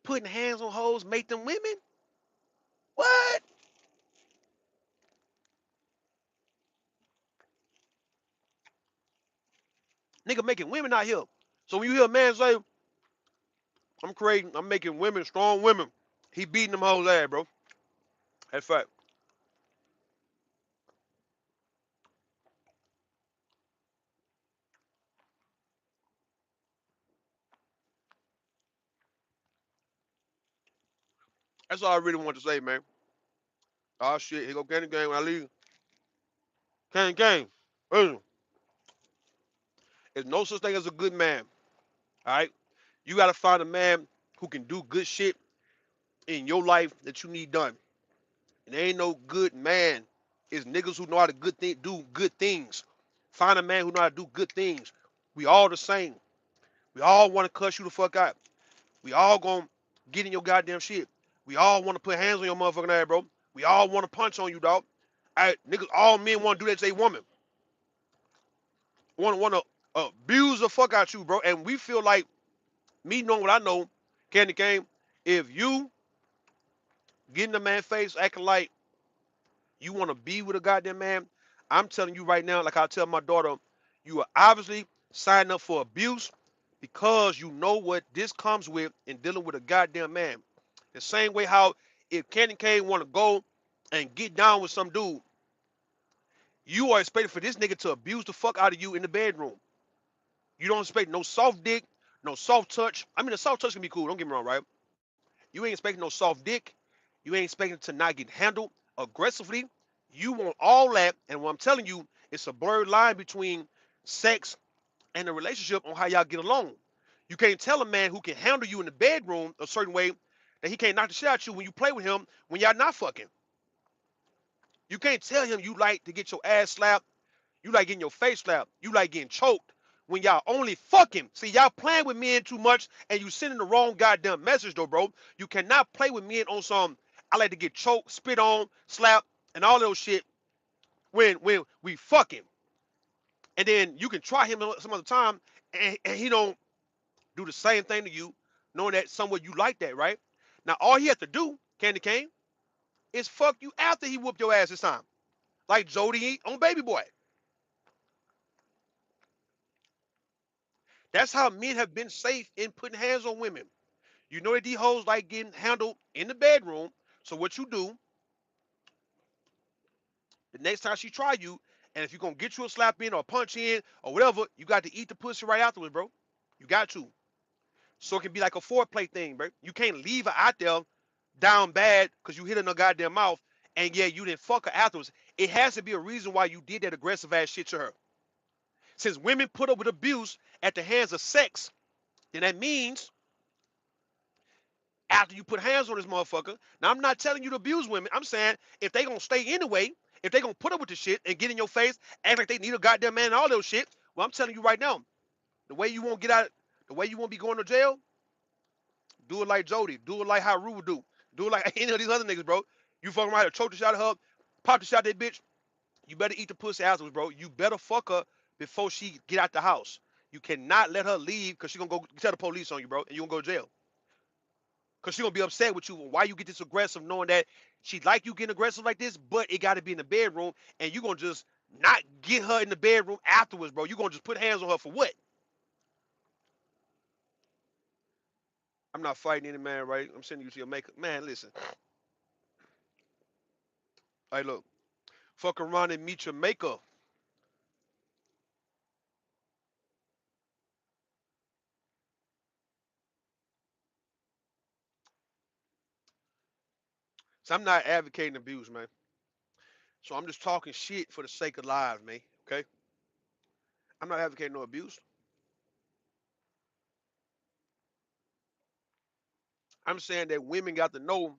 putting hands on hoes make them women? What? Nigga making women out here. So when you hear a man say, I'm making women strong women, he beating them hoes ass, bro. That's fact. That's all I really want to say, man. Oh shit, here go Candy Gang when I leave. Candy Gang. Listen, there's no such thing as a good man. All right? You gotta find a man who can do good shit in your life that you need done. And there ain't no good man. It's niggas who know how to do good things. Find a man who know how to do good things. We all the same. We all want to cuss you the fuck out. We all gonna get in your goddamn shit. We all want to put hands on your motherfucking ass, bro. We all want to punch on you, dog. Niggas, all men want to do that to a woman. Want to abuse the fuck out you, bro. And we feel like, me knowing what I know, Candy Cane, if you get in the man's face acting like you want to be with a goddamn man, I'm telling you right now, like I tell my daughter, you are obviously signing up for abuse because you know what this comes with in dealing with a goddamn man. The same way how if Candy Cane want to go and get down with some dude, you are expecting for this nigga to abuse the fuck out of you in the bedroom. You don't expect no soft dick, no soft touch. I mean, the soft touch can be cool. Don't get me wrong, right? You ain't expecting no soft dick. You ain't expecting to not get handled aggressively. You want all that, and what I'm telling you, it's a blurred line between sex and a relationship on how y'all get along. You can't tell a man who can handle you in the bedroom a certain way that he can't knock the shit out of you when you play with him when y'all not fucking. You can't tell him you like to get your ass slapped, you like getting your face slapped, you like getting choked when y'all only fucking. See, y'all playing with men too much and you sending the wrong goddamn message though, bro. You cannot play with men on some I like to get choked, spit on, slapped, and all those shit when we fucking. And then you can try him some other time and he don't do the same thing to you, knowing that somewhere you like that, right? Now all he has to do, Candy Cane, is fuck you after he whooped your ass this time. Like Jody on Baby Boy. That's how men have been safe in putting hands on women. You know that these hoes like getting handled in the bedroom. So what you do, the next time she try you, and if you're gonna get you a slap in or a punch in or whatever, you got to eat the pussy right afterwards, bro. You got to. So it can be like a foreplay thing, bro. You can't leave her out there down bad because you hit her in the goddamn mouth, and yeah, you didn't fuck her afterwards. It has to be a reason why you did that aggressive ass shit to her. Since women put up with abuse at the hands of sex, then that means after you put hands on this motherfucker. Now I'm not telling you to abuse women. I'm saying if they gonna stay anyway, if they gonna put up with the shit and get in your face, act like they need a goddamn man and all those shit. Well, I'm telling you right now, the way you won't get out, the way you won't be going to jail, do it like Jody, do it like how Rue would do it like any of these other niggas, bro. You fucking right, choke the shot of her, pop the shot of that bitch. You better eat the pussy afterwards, bro. You better fuck her before she get out the house. You cannot let her leave because she gonna go tell the police on you, bro, and you gonna go to jail. Cause she gonna be upset with you. Why you get this aggressive, knowing that she like you getting aggressive like this, but it got to be in the bedroom, and you gonna just not get her in the bedroom afterwards, bro. You gonna just put hands on her for what? I'm not fighting any man, right? I'm sending you to your makeup, man. Listen, hey, look, fuck around and meet your maker. So I'm not advocating abuse, man. So I'm just talking shit for the sake of lives, man. Okay, I'm not advocating no abuse. I'm saying that women got to know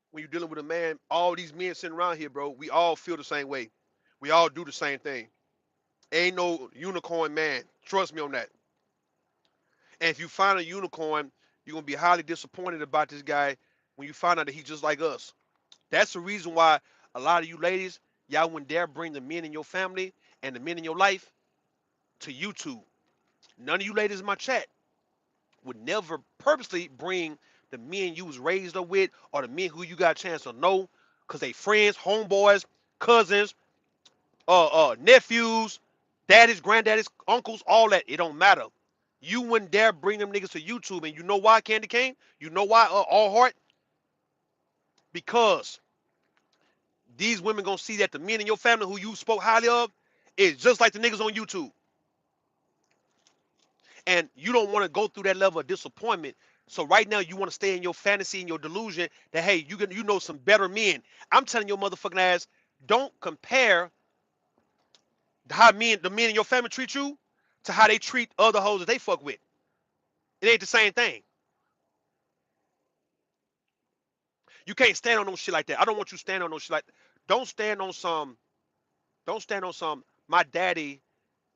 when you're dealing with a man. All these men sitting around here, bro, we all feel the same way. We all do the same thing. Ain't no unicorn man. Trust me on that. And if you find a unicorn, you're gonna be highly disappointed about this guy when you find out that he's just like us. That's the reason why a lot of you ladies, y'all wouldn't dare bring the men in your family and the men in your life to YouTube. None of you ladies in my chat would never purposely bring the men you was raised up with or the men who you got a chance to know, cause they friends, homeboys, cousins, nephews, daddies, granddaddies, uncles, all that. It don't matter. You wouldn't dare bring them niggas to YouTube, and you know why, Candy Cane? You know why, All Heart? Because these women gonna see that the men in your family who you spoke highly of is just like the niggas on YouTube, and you don't want to go through that level of disappointment. So right now, you want to stay in your fantasy and your delusion that hey, you know some better men. I'm telling your motherfucking ass, don't compare how the men in your family treat you to how they treat other hoes that they fuck with. It ain't the same thing. You can't stand on no shit like that. I don't want you standing on no shit like that. Don't stand on some. Don't stand on some. My daddy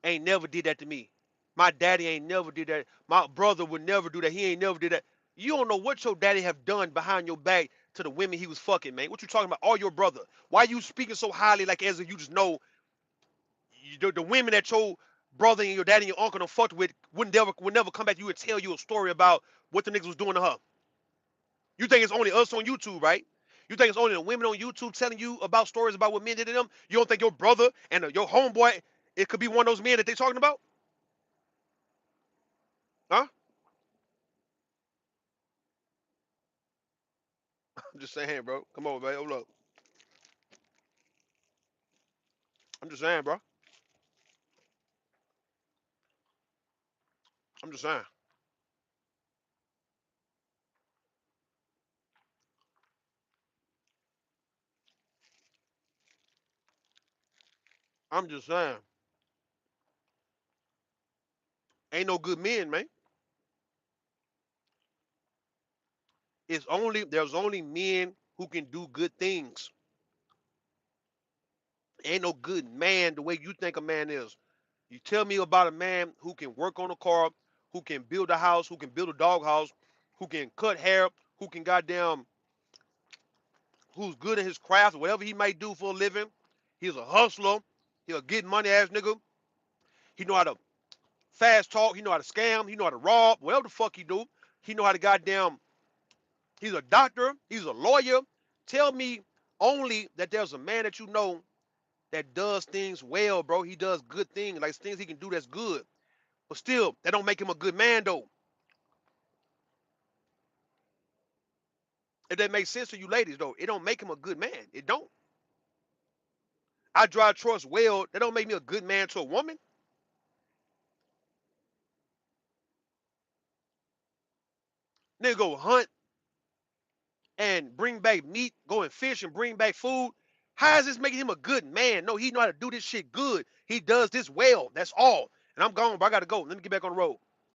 ain't never did that to me. My daddy ain't never did that. My brother would never do that. He ain't never did that. You don't know what your daddy have done behind your back to the women he was fucking, man. What you talking about? All your brother. Why you speaking so highly like as if you just know the women that your brother and your daddy and your uncle done fucked with would never come back to you and tell you a story about what the niggas was doing to her. You think it's only us on YouTube, right? You think it's only the women on YouTube telling you about stories about what men did to them? You don't think your brother and your homeboy, it could be one of those men that they talking about? Huh? I'm just saying, bro. Come on, man. Hold up. I'm just saying, bro. I'm just saying. I'm just saying. Ain't no good men, man. There's only men who can do good things. Ain't no good man the way you think a man is. You tell me about a man who can work on a car, who can build a house, who can build a dog house, who can cut hair, who can goddamn, who's good at his craft, whatever he might do for a living. He's a hustler. He'll get money ass nigga. He know how to fast talk. He know how to scam. He know how to rob. Whatever the fuck he do. He know how to goddamn. He's a doctor. He's a lawyer. Tell me only that there's a man that you know that does things well, bro. He does good things, like things he can do that's good. But still, that don't make him a good man though. If that makes sense to you ladies, though, it don't make him a good man. It don't. I drive trucks well. That don't make me a good man to a woman. Nigga go hunt and bring back meat, go and fish and bring back food. How is this making him a good man? No, he know how to do this shit good. He does this well. That's all. And I'm gone, but I gotta go. Let me get back on the road.